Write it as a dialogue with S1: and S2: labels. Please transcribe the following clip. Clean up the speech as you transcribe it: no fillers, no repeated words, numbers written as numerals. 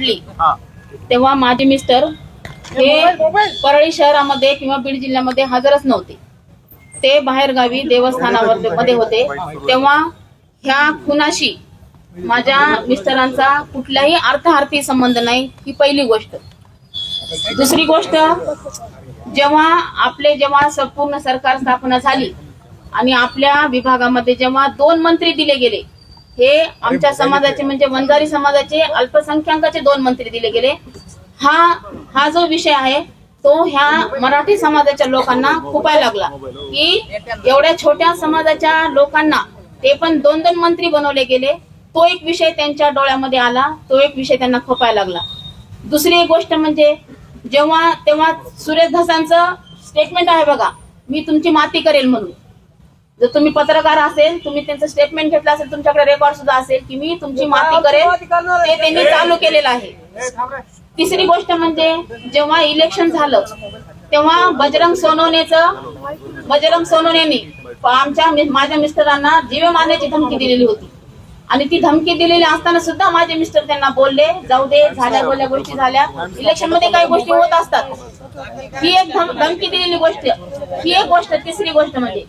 S1: तेव्हा माझे मिस्टर हे परळी शहरामध्ये किंवा बीड जिल्ह्यामध्ये हजरच नव्हते. ते बाहेर गावी देवस्थानावर मध्ये होते. तेव्हा ह्या खुनाशी माझ्या मिस्टरांचा कुठलाही अर्थार्थी संबंध नाही, ही पहिली गोष्ट. दुसरी गोष्ट, जेव्हा संपूर्ण सरकार स्थापना झाली आणि आपल्या विभागामध्ये जेव्हा 2 मंत्री दिले गेले, हे आमच्या समाजाचे म्हणजे वंजारी समाजाचे अल्पसंख्याकाचे 2 मंत्री दिले गेले. हा जो विषय आहे तो ह्या मराठी समाजाच्या लोकांना खुपायला लागला की एवढ्या छोट्या समाजाच्या लोकांना ते पण 2-2 मंत्री बनवले गेले. तो एक विषय त्यांच्या डोळ्यामध्ये आला, तो एक विषय त्यांना खुपायला लागला. दुसरी गोष्ट म्हणजे तेव्हा सुरेश धसांचं स्टेटमेंट आहे बघा, मी तुमची माती करेल म्हणून. जर तुम्ही पत्रकार असेल, तुम्ही त्यांचं स्टेटमेंट घेतलं असेल, तुमच्याकडे रेकॉर्ड सुद्धा असेल की मी तुमची माती करेल, ते त्यांनी चालू केलेलं आहे. तिसरी गोष्ट म्हणजे जेव्हा इलेक्शन झालं तेव्हा बजरंग सोनवणेने माझ्या मिस्टरांना जीवे मारण्याची धमकी दिलेली होती. आणि ती धमकी दिलेली असताना सुद्धा माझे मिस्टर त्यांना बोलले, जाऊ दे, झाल्या बोलल्या गोष्टी झाल्या, इलेक्शन मध्ये काही गोष्टी होत असतात. ही एक धमकी दिलेली गोष्ट, ही एक गोष्ट. तिसरी गोष्ट म्हणजे